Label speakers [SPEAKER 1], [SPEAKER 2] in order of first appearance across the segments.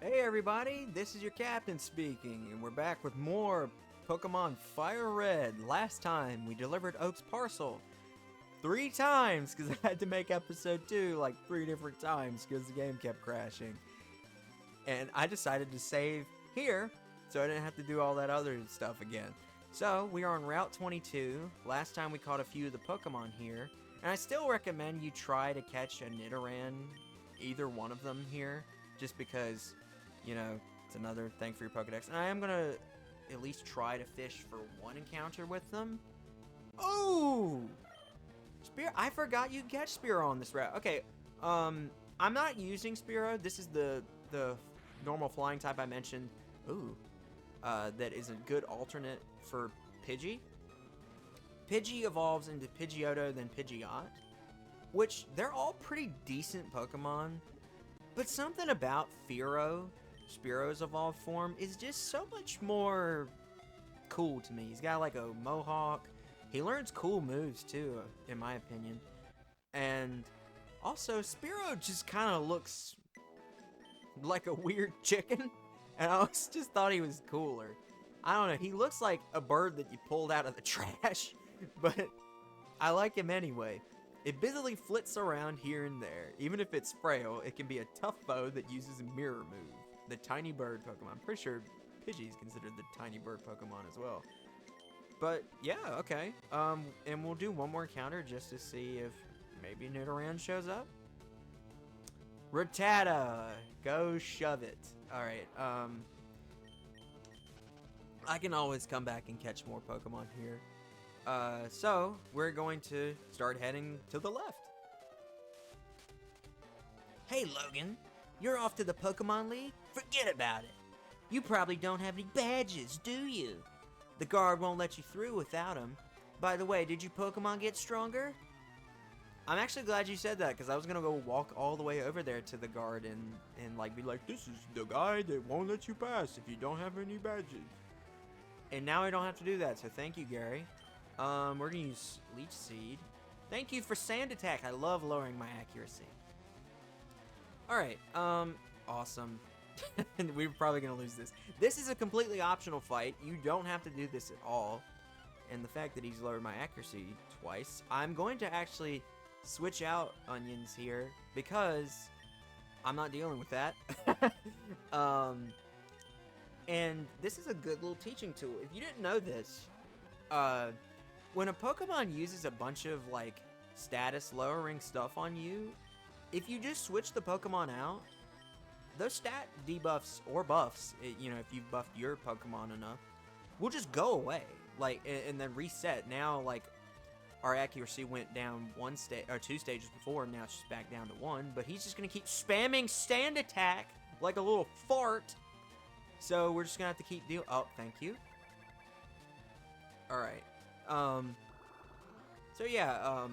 [SPEAKER 1] Hey everybody, this is your captain speaking, and we're back with more Pokemon FireRed. Last time, we delivered Oak's parcel 3 times, because I had to make episode 2 like 3 different times, because the game kept crashing. And I decided to save here, so I didn't have to do all that other stuff again. So, we are on Route 22. Last time we caught a few of the Pokemon here, and I still recommend you try to catch a Nidoran, either one of them here, just because, you know, it's another thing for your Pokedex. And I am gonna at least try to fish for one encounter with them. Oh! Spear, I forgot you catch Spearow on this route. Okay, I'm not using Spearow. This is the normal flying type I mentioned. Ooh. That is a good alternate for Pidgey. Pidgey evolves into Pidgeotto, then Pidgeot, which they're all pretty decent Pokemon, but something about Spearow's evolved form, is just so much more cool to me. He's got like a mohawk. He learns cool moves too, in my opinion. And also, Spearow just kind of looks like a weird chicken, and I just thought he was cooler. I don't know, he looks like a bird that you pulled out of the trash, but I like him anyway. It busily flits around here and there. Even if it's frail, it can be a tough foe that uses a mirror move. The tiny bird Pokemon. I'm pretty sure Pidgey is considered the tiny bird Pokemon as well. But yeah, okay. And we'll do one more encounter just to see if maybe Nidoran shows up. Rattata! Go shove it. Alright, I can always come back and catch more Pokemon here. So, we're going to start heading to the left. Hey Logan, you're off to the Pokemon League? Forget about it. You probably don't have any badges, do you? The guard won't let you through without them. By the way, did your Pokemon get stronger? I'm actually glad you said that, because I was going to go walk all the way over there to the guard and like be like, this is the guy that won't let you pass if you don't have any badges. And now I don't have to do that, so thank you, Gary. We're gonna use Leech Seed. Thank you for Sand Attack. I love lowering my accuracy. Alright, awesome. We're probably gonna lose this. This is a completely optional fight. You don't have to do this at all. And the fact that he's lowered my accuracy twice, I'm going to actually switch out Onions here because I'm not dealing with that. And this is a good little teaching tool. If you didn't know this, when a Pokemon uses a bunch of, like, status lowering stuff on you, if you just switch the Pokemon out, those stat debuffs or buffs, you know, if you've buffed your Pokemon enough, will just go away, like, and then reset. Now, like, our accuracy went down 2 stages before, and now it's just back down to 1, but he's just gonna keep spamming Stand Attack like a little fart, so we're just gonna have to keep dealing. Oh, thank you. Alright. So yeah,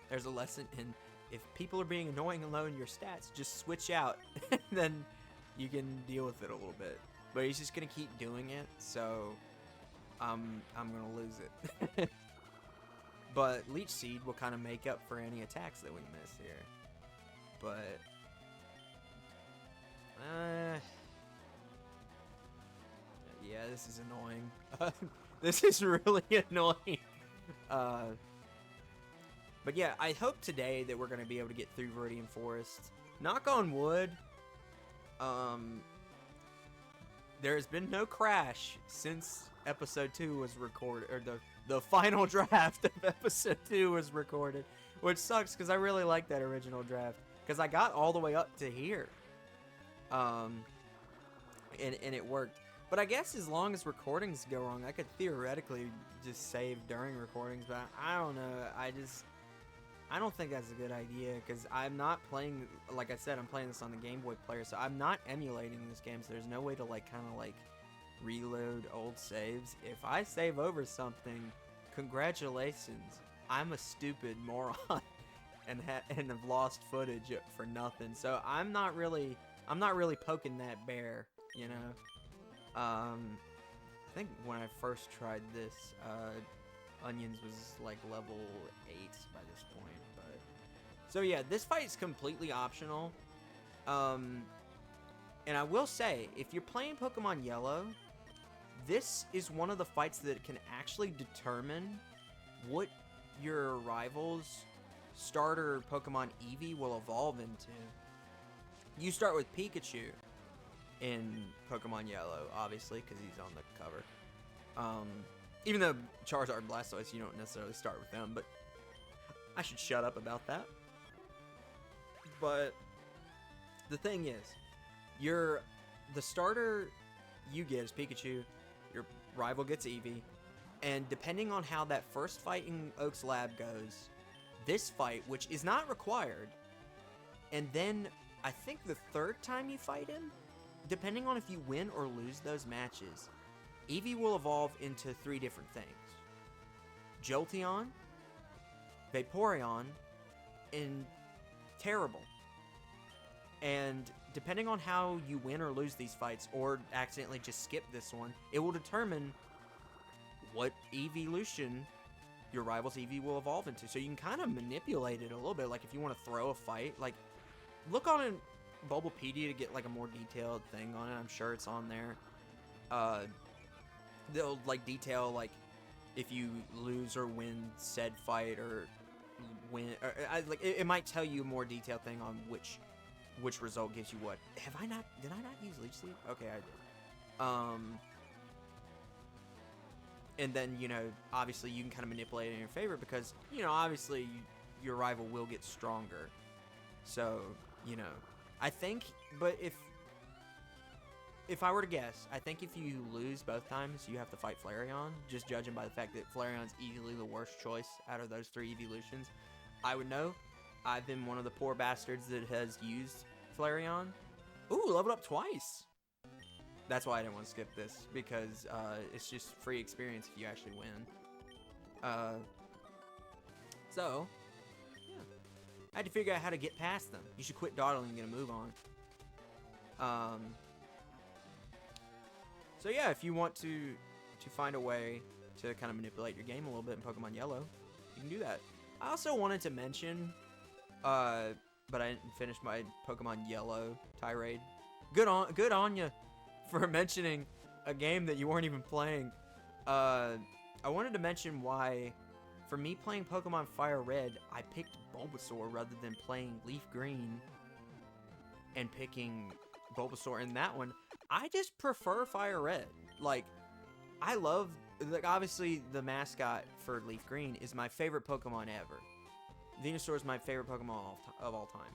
[SPEAKER 1] there's a lesson in, if people are being annoying and low in your stats, just switch out, and then you can deal with it a little bit. But he's just gonna keep doing it, so I'm gonna lose it. But Leech Seed will kind of make up for any attacks that we miss here. But yeah, this is annoying. This is really annoying. But yeah, I hope today that we're going to be able to get through Viridian Forest. Knock on wood. There has been no crash since episode 2 was recorded, or the final draft of episode 2 was recorded, which sucks because I really like that original draft because I got all the way up to here. And it worked. But I guess as long as recordings go wrong, I could theoretically just save during recordings, but I don't know. I don't think that's a good idea, because I'm not playing, like I said, I'm playing this on the Game Boy player, so I'm not emulating this game, so there's no way to, like, kind of, like, reload old saves. If I save over something, congratulations, I'm a stupid moron, and have lost footage for nothing, so I'm not really poking that bear, you know? I think when I first tried this, Onions was like level 8 by this point, but so yeah, this fight is completely optional. And I will say, if you're playing Pokemon Yellow, this is one of the fights that can actually determine what your rival's starter Pokemon Eevee will evolve into. You start with Pikachu in Pokemon Yellow, obviously, because he's on the cover. Even though Charizard and Blastoise, you don't necessarily start with them, but I should shut up about that. But the thing is, the starter you get is Pikachu, your rival gets Eevee, and depending on how that first fight in Oak's lab goes, this fight, which is not required, and then I think the third time you fight him, depending on if you win or lose those matches, Eevee will evolve into 3 different things. Jolteon, Vaporeon, and Terrible. And depending on how you win or lose these fights, or accidentally just skip this one, it will determine what evolution your rival's Eevee will evolve into. So you can kind of manipulate it a little bit. Like if you want to throw a fight, like look on Bulbapedia to get like a more detailed thing on it. I'm sure it's on there. They'll like detail like if you lose or win said fight, or win, or like it might tell you a more detailed thing on which result gives you what. Did I not use Leech Seed? Okay, I did. And then, you know, obviously you can kind of manipulate it in your favor because, you know, obviously your rival will get stronger. So, you know, I think, but if I were to guess, I think if you lose both times, you have to fight Flareon, just judging by the fact that Flareon's easily the worst choice out of those 3 evolutions. I would know. I've been one of the poor bastards that has used Flareon. Ooh, leveled up twice. That's why I didn't want to skip this, because it's just free experience if you actually win. So, yeah. I had to figure out how to get past them. You should quit dawdling and get a move on. So yeah, if you want to find a way to kind of manipulate your game a little bit in Pokemon Yellow, you can do that. I also wanted to mention, but I didn't finish my Pokemon Yellow tirade. Good on you for mentioning a game that you weren't even playing. I wanted to mention why, for me playing Pokemon FireRed, I picked Bulbasaur rather than playing Leaf Green and picking Bulbasaur in that one. I just prefer FireRed. Like, I love, like, obviously the mascot for Leaf Green is my favorite Pokemon ever. Venusaur is my favorite Pokemon of all time.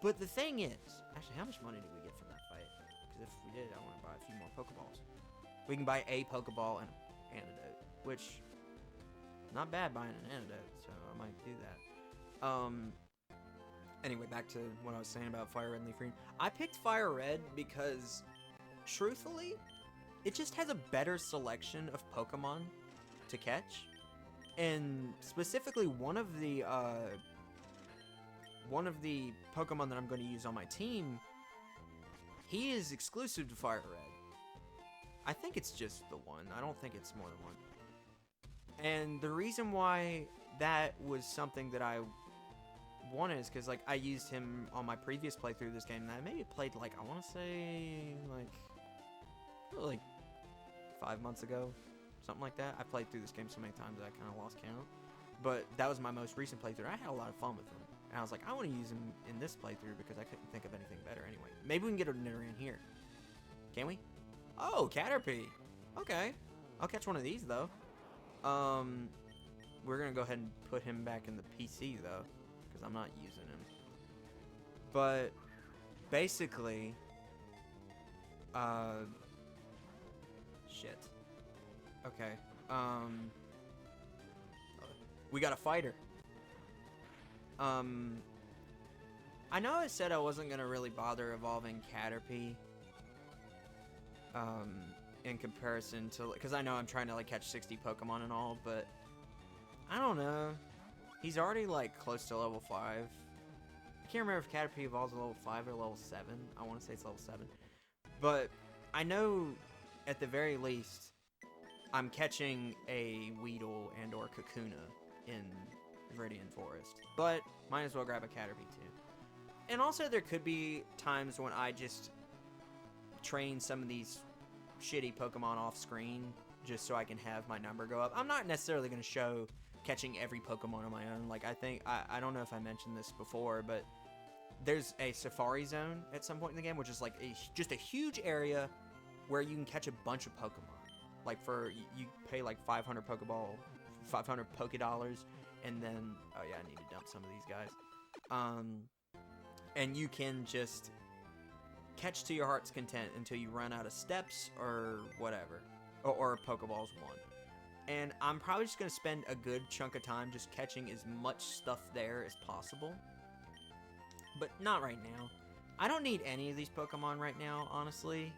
[SPEAKER 1] But the thing is, actually, how much money did we get from that fight? Because if we did, I want to buy a few more Pokeballs. We can buy a Pokeball and an antidote, which, not bad buying an antidote, so I might do that. Anyway, back to what I was saying about FireRed and Leaf Green. I picked FireRed because, truthfully, it just has a better selection of Pokemon to catch. And specifically, one of the Pokemon that I'm going to use on my team, he is exclusive to FireRed. I think it's just the one. I don't think it's more than one. And the reason why that was something that I wanted is because, like, I used him on my previous playthrough of this game, and I maybe played, like, I want to say, like 5 months ago. Something like that. I played through this game so many times that I kind of lost count. But that was my most recent playthrough. I had a lot of fun with him. And I was like, I want to use him in this playthrough because I couldn't think of anything better anyway. Maybe we can get a Nidoran here. Can we? Oh, Caterpie. Okay. I'll catch one of these, though. We're going to go ahead and put him back in the PC, though, because I'm not using him. But, basically, shit. Okay, we got a fighter. I know I said I wasn't gonna really bother evolving Caterpie, in comparison to, because I know I'm trying to, like, catch 60 Pokemon and all, but I don't know. He's already, like, close to level 5. I can't remember if Caterpie evolves at level 5 or level 7. I want to say it's level 7. But I know, at the very least, I'm catching a Weedle and or Kakuna in Viridian Forest. But might as well grab a Caterpie too. And also there could be times when I just train some of these shitty Pokemon off screen just so I can have my number go up. I'm not necessarily going to show catching every Pokemon on my own. Like, I think, I don't know if I mentioned this before, but there's a Safari Zone at some point in the game, which is like just a huge area where you can catch a bunch of Pokemon. Like, you pay like 500 Poké Dollars, and then, oh yeah, I need to dump some of these guys. And you can just catch to your heart's content until you run out of steps or whatever, or Pokeballs won. And I'm probably just gonna spend a good chunk of time just catching as much stuff there as possible, but not right now. I don't need any of these Pokemon right now, honestly.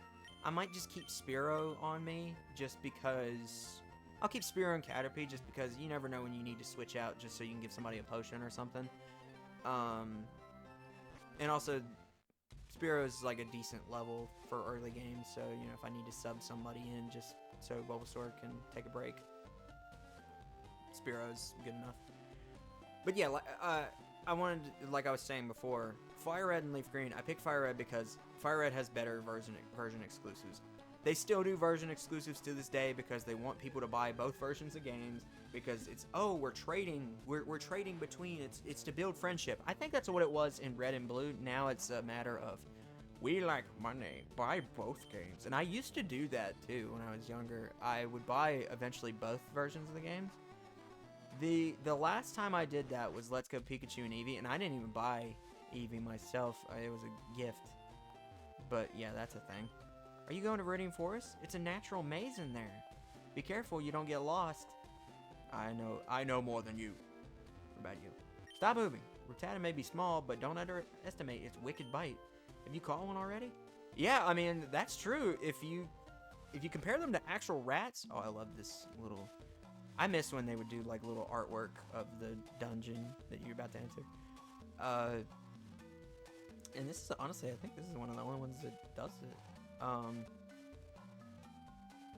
[SPEAKER 1] I might just keep Spearow on me, just because. I'll keep Spearow and Caterpie just because you never know when you need to switch out, just so you can give somebody a potion or something. And also, Spearow is like a decent level for early games, so, you know, if I need to sub somebody in just so Bulbasaur can take a break, Spearow's good enough. But yeah, I wanted, like I was saying before, FireRed and Leaf Green. I picked FireRed because FireRed has better version exclusives. They still do version exclusives to this day because they want people to buy both versions of games, because it's, oh, we're trading between, it's to build friendship. I think that's what it was in Red and Blue. Now it's a matter of, we like money, buy both games. And I used to do that too when I was younger. I would buy eventually both versions of the games. The last time I did that was Let's Go Pikachu and Eevee, and I didn't even buy Eevee myself. It was a gift. But yeah, that's a thing. Are you going to Viridian Forest? It's a natural maze in there. Be careful you don't get lost. I know more than you. What about you? Stop moving. Rattata may be small, but don't underestimate its wicked bite. Have you caught one already? Yeah, I mean, that's true. If you compare them to actual rats, oh, I love this little. I miss when they would do like little artwork of the dungeon that you're about to enter. And this is honestly, I think this is one of the only ones that does it.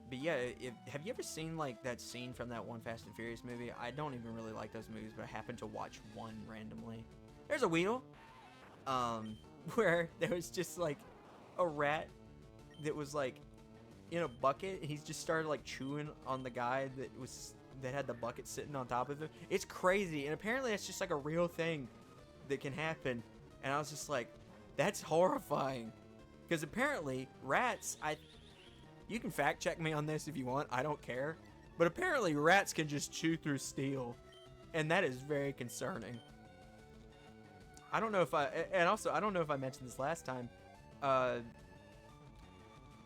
[SPEAKER 1] But yeah, have you ever seen like that scene from that one Fast and Furious movie? I don't even really like those movies, but I happened to watch one randomly. There's a Weedle. Where there was just like a rat that was like in a bucket, and he's just started like chewing on the guy that had the bucket sitting on top of him. It's crazy, and apparently it's just like a real thing that can happen. And I was just like, that's horrifying. Because apparently, rats, you can fact check me on this if you want, I don't care. But apparently, rats can just chew through steel. And that is very concerning. I don't know if I don't know if I mentioned this last time.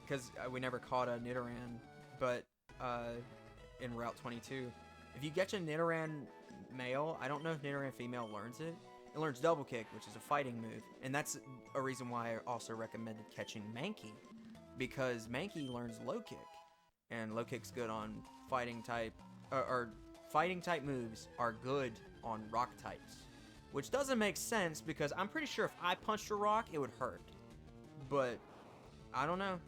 [SPEAKER 1] Because we never caught a Nidoran, but in Route 22. If you catch a Nidoran male, I don't know if Nidoran female learns it. It learns Double Kick, which is a fighting move, and that's a reason why I also recommended catching Mankey, because Mankey learns Low Kick, and Low Kick's good on fighting type, or fighting type moves are good on rock types, which doesn't make sense because I'm pretty sure if I punched a rock, it would hurt, but I don't know.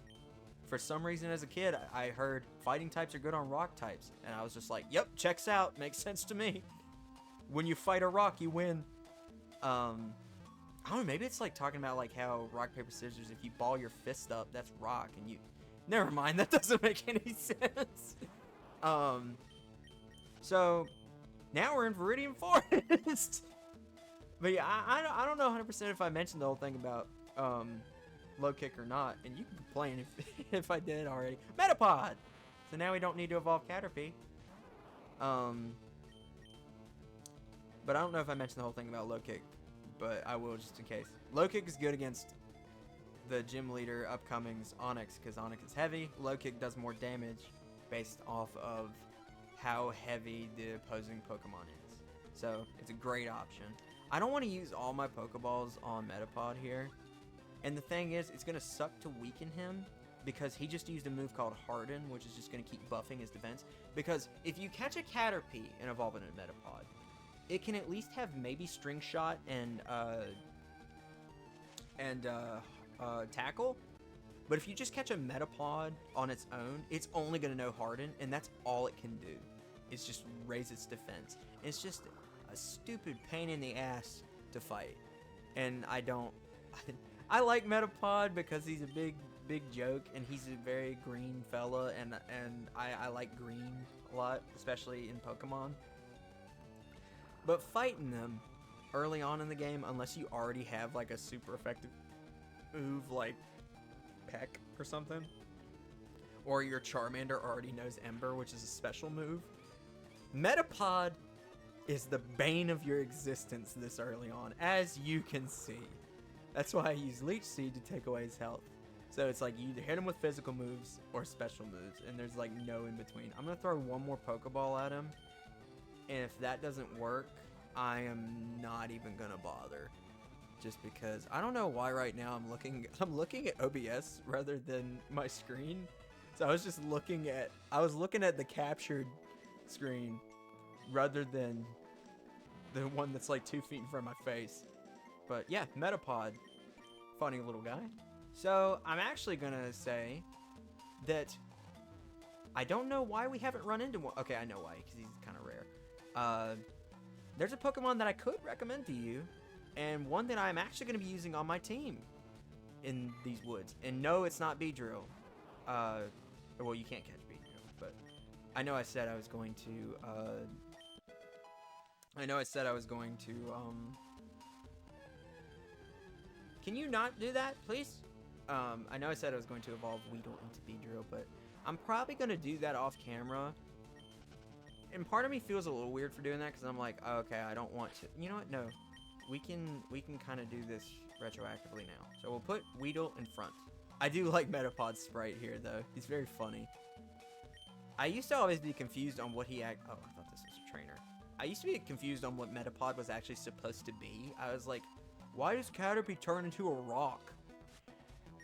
[SPEAKER 1] For some reason as a kid, I heard fighting types are good on rock types, and I was just like, yep, checks out, makes sense to me. When you fight a rock, you win. I don't know, maybe it's like talking about like how rock, paper, scissors, if you ball your fist up, that's rock, and you, never mind, that doesn't make any sense. So, now we're in Viridian Forest. But yeah, I don't know 100% if I mentioned the whole thing about, Low Kick or not, and you can complain if I did already. Metapod! So now we don't need to evolve Caterpie. But I don't know if I mentioned the whole thing about Low Kick, but I will just in case. Low Kick is good against the gym leader upcoming's Onix, because Onix is heavy. Low Kick does more damage based off of how heavy the opposing Pokemon is. So it's a great option. I don't want to use all my Pokeballs on Metapod here. And the thing is, it's going to suck to weaken him, because he just used a move called Harden, which is just going to keep buffing his defense. Because if you catch a Caterpie and evolve it in a Metapod, it can at least have maybe String Shot and Tackle. But if you just catch a Metapod on its own, it's only going to know Harden, and that's all it can do. It's just raise its defense. And it's just a stupid pain in the ass to fight. And I like Metapod because he's a big big joke, and he's a very green fella, and I like green a lot, especially in Pokemon. But fighting them early on in the game, unless you already have like a super effective move like Peck or something, or your Charmander already knows Ember, which is a special move, Metapod is the bane of your existence this early on, as you can see. That's why I use Leech Seed to take away his health. So it's like you either hit him with physical moves or special moves, and there's like no in between. I'm gonna throw one more Pokeball at him, and if that doesn't work, I am not even gonna bother. Just because I don't know why right now I'm looking at OBS rather than my screen. So I was just looking at the captured screen rather than the one that's like 2 feet in front of my face. But yeah, Metapod, funny little guy. So I'm actually gonna say that I don't know why we haven't run into one. Okay, I know why, because he's kind of rare. There's a Pokemon that I could recommend to you, and one that I'm actually going to be using on my team in these woods. And no, it's not Beedrill. Well, you can't catch Beedrill, but I know I said I was going to, can you not do that, please? I know I said I was going to evolve Weedle into Beedrill, but I'm probably going to do that off camera. And part of me feels a little weird for doing that, because I'm like, oh, okay, I don't want to. You know what? No. We can kind of do this retroactively now. So we'll put Weedle in front. I do like Metapod's sprite here, though. He's very funny. I used to always be confused on what he oh, I thought this was a trainer. I used to be confused on what Metapod was actually supposed to be. I was like, why does Caterpie turn into a rock?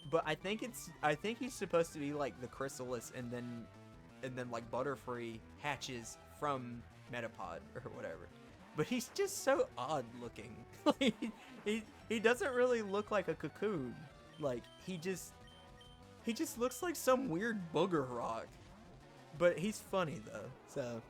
[SPEAKER 1] But I think he's supposed to be like the Chrysalis, and then like Butterfree hatches from Metapod or whatever. But he's just so odd looking. he doesn't really look like a cocoon. Like he just looks like some weird booger rock. But he's funny though. So,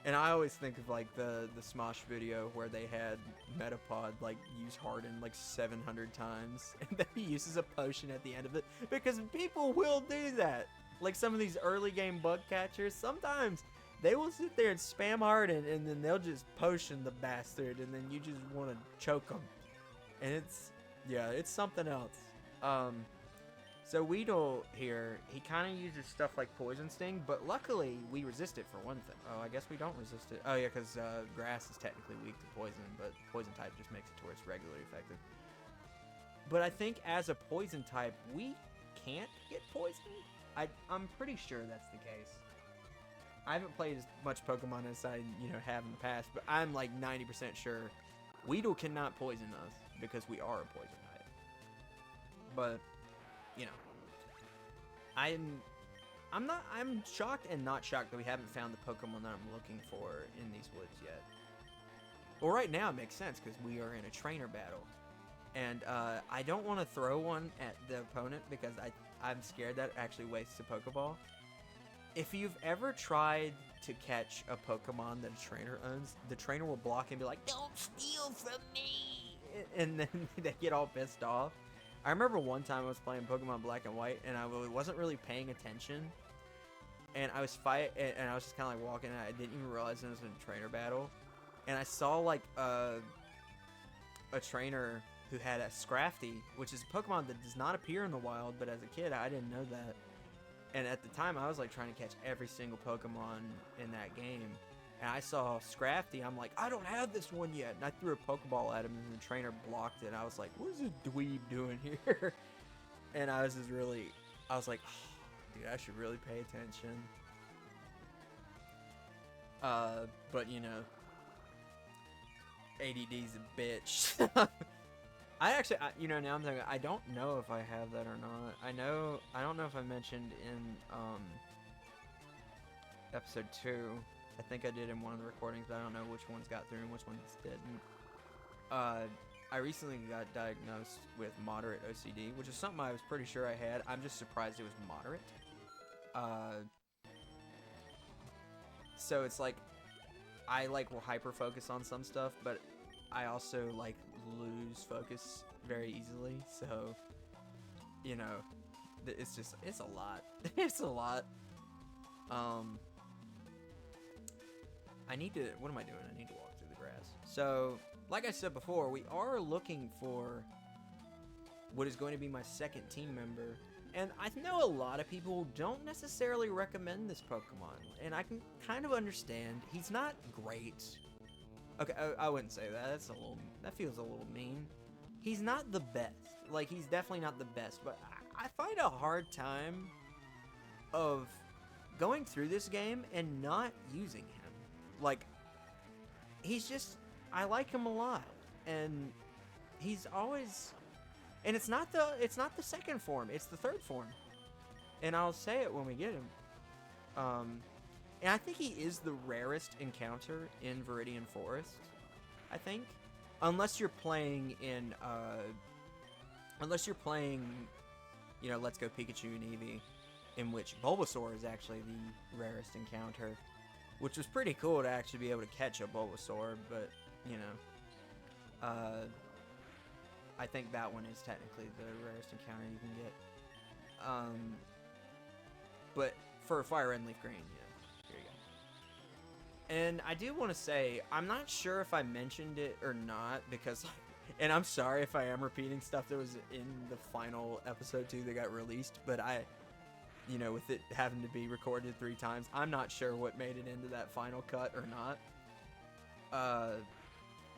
[SPEAKER 1] and I always think of like the Smosh video where they had Metapod like use Harden like 700 times, and then he uses a potion at the end of it, because people will do that. Like some of these early game bug catchers, sometimes they will sit there and spam Harden, and then they'll just potion the bastard, and then you just want to choke them. And it's something else. So Weedle here, he kind of uses stuff like Poison Sting, but luckily we resist it for one thing. Oh, I guess we don't resist it. Oh yeah, because grass is technically weak to poison, but poison type just makes it to where it's regularly effective. But I think as a poison type, we can't get poisoned. I'm pretty sure that's the case. I haven't played as much Pokemon as I have in the past, but I'm like 90% sure Weedle cannot poison us because we are a poison type. But I'm shocked and not shocked that we haven't found the Pokemon that I'm looking for in these woods yet. Well, right now it makes sense because we are in a trainer battle, and I don't want to throw one at the opponent because I'm scared that actually wastes a Pokeball. If you've ever tried to catch a Pokemon that a trainer owns, the trainer will block and be like, "Don't steal from me!" And then they get all pissed off. I remember one time I was playing Pokemon Black and White, and I wasn't really paying attention. And I was and I was just kind of like walking, and I didn't even realize it was a trainer battle. And I saw like a trainer who had a Scrafty, which is a Pokemon that does not appear in the wild, but as a kid I didn't know that. And at the time I was like trying to catch every single Pokemon in that game. And I saw Scrafty, I'm like, I don't have this one yet. And I threw a Pokeball at him, and the trainer blocked it. And I was like, what is this dweeb doing here? And I was like, oh, dude, I should really pay attention. But ADD's a bitch. Now I'm thinking, I don't know if I have that or not. I don't know if I mentioned in episode 2. I think I did in one of the recordings, but I don't know which ones got through and which ones didn't. I recently got diagnosed with moderate OCD, which is something I was pretty sure I had. I'm just surprised it was moderate. So it's like, I will hyper focus on some stuff, but I also lose focus very easily. So, it's a lot. It's a lot. I need to, what am I doing? I need to walk through the grass. So, like I said before, we are looking for what is going to be my second team member. And I know a lot of people don't necessarily recommend this Pokemon, and I can kind of understand. He's not great. Okay, I wouldn't say that. That feels a little mean. He's not the best. Like, he's definitely not the best, but I find a hard time of going through this game and not using him. Like, he's just, I like him a lot, and he's always, and it's not the second form, it's the third form, and I'll say it when we get him. And I think he is the rarest encounter in Viridian Forest, I think, unless you're playing, you know, Let's Go Pikachu and Eevee, in which Bulbasaur is actually the rarest encounter, which was pretty cool to actually be able to catch a Bulbasaur, but, you know, I think that one is technically the rarest encounter you can get. But for FireRed and Leaf Green, yeah, here you go. And I do want to say, I'm not sure if I mentioned it or not, because, and I'm sorry if I am repeating stuff that was in the final episode 2 that got released, but you know, with it having to be recorded 3 times, I'm not sure what made it into that final cut or not.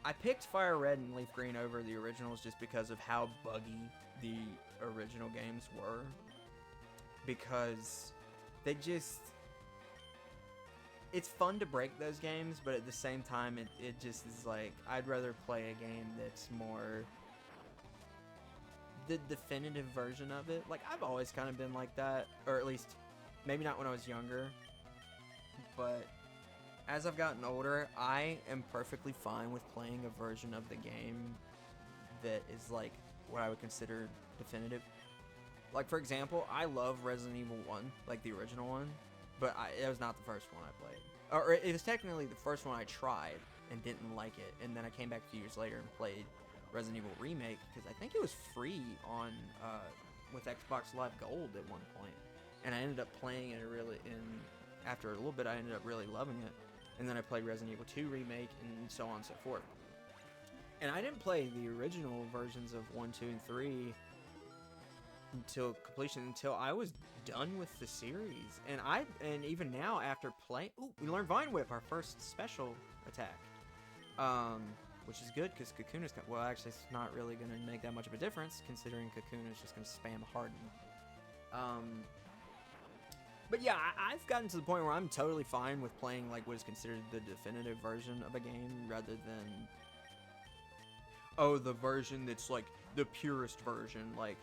[SPEAKER 1] I picked FireRed and Leaf Green over the originals just because of how buggy the original games were. Because they just, it's fun to break those games, but at the same time, it just is like, I'd rather play a game that's more the definitive version of it. Like, I've always kind of been like that, or at least maybe not when I was younger, but as I've gotten older, I am perfectly fine with playing a version of the game that is like what I would consider definitive. Like, for example, I love Resident Evil 1, like the original one, but it was not the first one I played. Or it was technically the first one I tried and didn't like it, and then I came back a few years later and played Resident Evil Remake, because I think it was free on with Xbox Live Gold at one point, and I ended up playing it after a little bit I ended up really loving it, and then I played Resident Evil 2 Remake, and so on and so forth. And I didn't play the original versions of 1, 2, and 3 until completion, until I was done with the series. And even now, after playing, we learned Vine Whip, our first special attack, which is good because Kakuna is, well, actually, it's not really going to make that much of a difference, considering Kakuna is just going to spam Harden. But yeah, I've gotten to the point where I'm totally fine with playing like what is considered the definitive version of a game, rather than, oh, the version that's like the purest version. Like,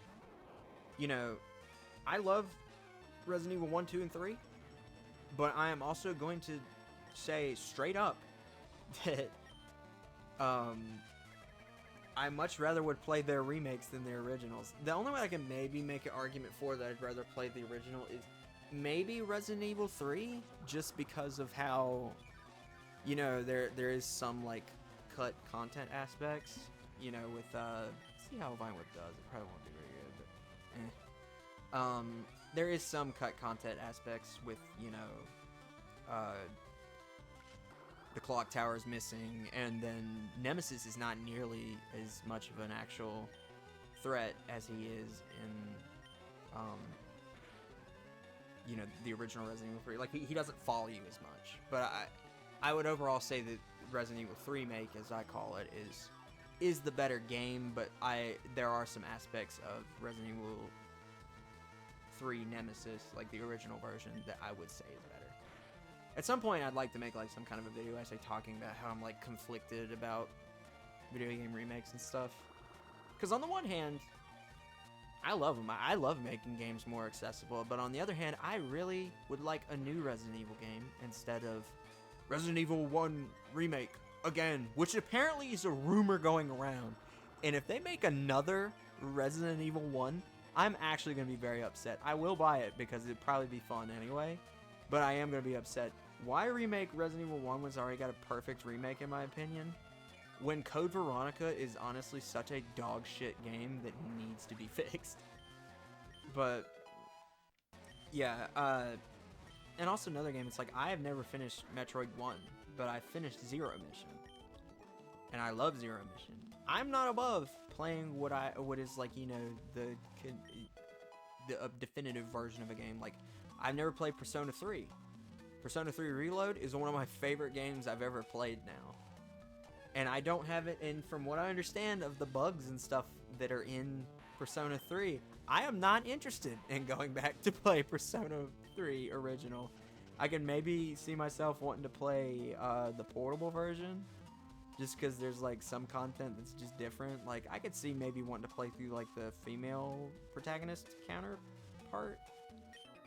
[SPEAKER 1] you know, I love Resident Evil 1, 2, and 3, but I am also going to say straight up that I much rather would play their remakes than their originals. The only way I can maybe make an argument for that I'd rather play the original is maybe Resident Evil 3, just because of how, you know, there is some like cut content aspects, you know, with see how Vine Whip does. It probably won't be very good, but there is some cut content aspects with, you know, the clock tower is missing, and then Nemesis is not nearly as much of an actual threat as he is in you know, the original Resident Evil 3. Like, he doesn't follow you as much. But I would overall say that Resident Evil 3 Remake, as I call it, is the better game, but there are some aspects of Resident Evil 3 Nemesis, like the original version, that I would say is better. At some point, I'd like to make like some kind of a video essay talking about how I'm like conflicted about video game remakes and stuff. Because on the one hand, I love them. I love making games more accessible, but on the other hand, I really would like a new Resident Evil game instead of Resident Evil 1 Remake again, which apparently is a rumor going around. And if they make another Resident Evil 1, I'm actually going to be very upset. I will buy it because it'd probably be fun anyway, but I am going to be upset. Why remake Resident Evil 1 when it's already got a perfect remake, in my opinion, when Code Veronica is honestly such a dog shit game that needs to be fixed? But Yeah, and also another game, it's like, I have never finished Metroid 1, but I finished Zero Mission. And I love Zero Mission. I'm not above playing what is like, you know, the definitive version of a game. Like, I've never played Persona 3. Persona 3 Reload is one of my favorite games I've ever played now. And I don't have it, and from what I understand of the bugs and stuff that are in Persona 3, I am not interested in going back to play Persona 3 original. I can maybe see myself wanting to play the portable version, just because there's like some content that's just different. Like, I could see maybe wanting to play through like the female protagonist counterpart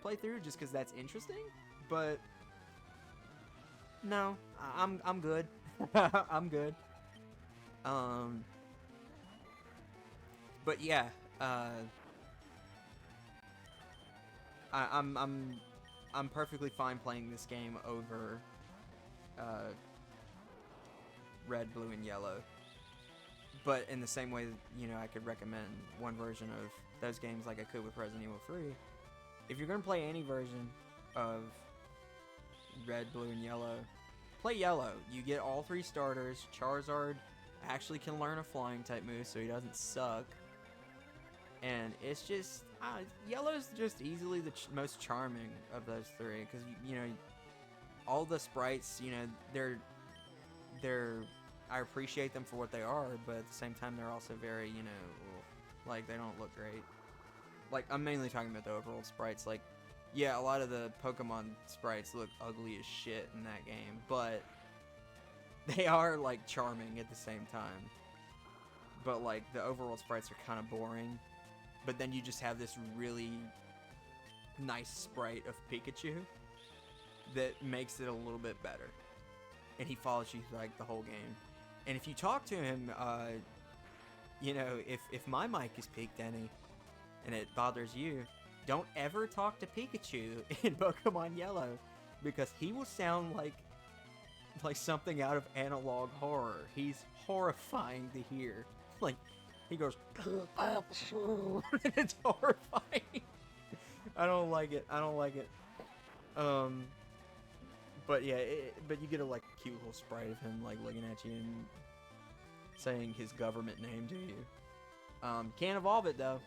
[SPEAKER 1] playthrough, just because that's interesting. But no, I'm good. I'm good. But yeah, I'm perfectly fine playing this game over Red, Blue, and Yellow. But in the same way, you know, I could recommend one version of those games like I could with Resident Evil 3. If you're gonna play any version of Red, Blue, and Yellow, play Yellow. You get all 3 starters. Charizard actually can learn a flying type move, so he doesn't suck. And it's just, Yellow's just easily the most charming of those 3, because, you know, all the sprites, you know, I appreciate them for what they are, but at the same time, they're also very, you know, like, they don't look great. Like, I'm mainly talking about the overall sprites. Like, yeah, a lot of the Pokemon sprites look ugly as shit in that game, but they are, like, charming at the same time. But, like, the overall sprites are kind of boring. But then you just have this really nice sprite of Pikachu that makes it a little bit better. And he follows you through, like, the whole game. And if you talk to him, you know, if my mic is peaked any and it bothers you, don't ever talk to Pikachu in Pokemon Yellow, because he will sound like something out of analog horror. He's horrifying to hear. Like, he goes, it's horrifying. I don't like it. But yeah, but you get a, like, cute little sprite of him, like, looking at you and saying his government name to you. Can't evolve it though.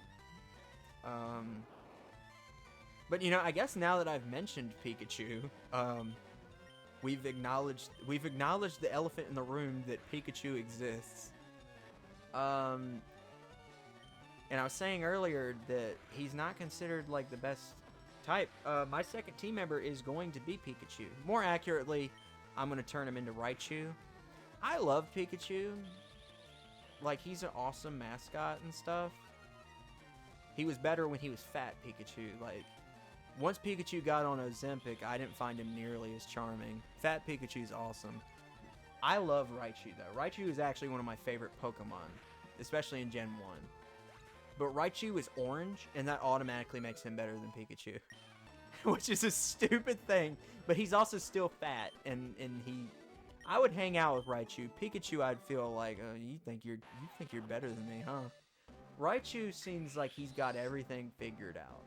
[SPEAKER 1] But, you know, I guess now that I've mentioned Pikachu, we've acknowledged the elephant in the room that Pikachu exists. And I was saying earlier that he's not considered, like, the best type. My second team member is going to be Pikachu. More accurately, I'm going to turn him into Raichu. I love Pikachu. Like, he's an awesome mascot and stuff. He was better when he was fat Pikachu. Like, once Pikachu got on Ozempic, I didn't find him nearly as charming. Fat Pikachu's awesome. I love Raichu, though. Raichu is actually one of my favorite Pokemon, especially in Gen 1. But Raichu is orange, and that automatically makes him better than Pikachu. Which is a stupid thing, but he's also still fat, and I would hang out with Raichu. Pikachu, I'd feel like, you think you're better than me, huh? Raichu seems like he's got everything figured out.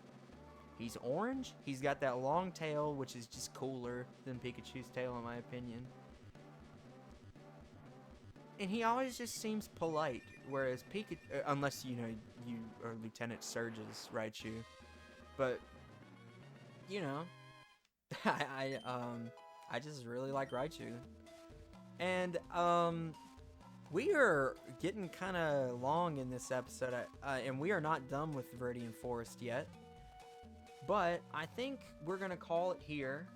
[SPEAKER 1] He's orange, he's got that long tail, which is just cooler than Pikachu's tail, in my opinion. And he always just seems polite, whereas Pikachu, unless, you know, you are Lieutenant Surge's Raichu. But, you know, I just really like Raichu. And, we are getting kind of long in this episode, and we are not done with Viridian Forest yet. But I think we're going to call it here.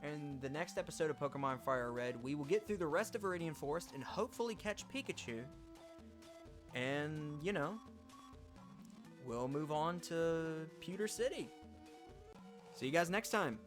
[SPEAKER 1] In the next episode of Pokemon FireRed, we will get through the rest of Viridian Forest and hopefully catch Pikachu. And, you know, we'll move on to Pewter City. See you guys next time.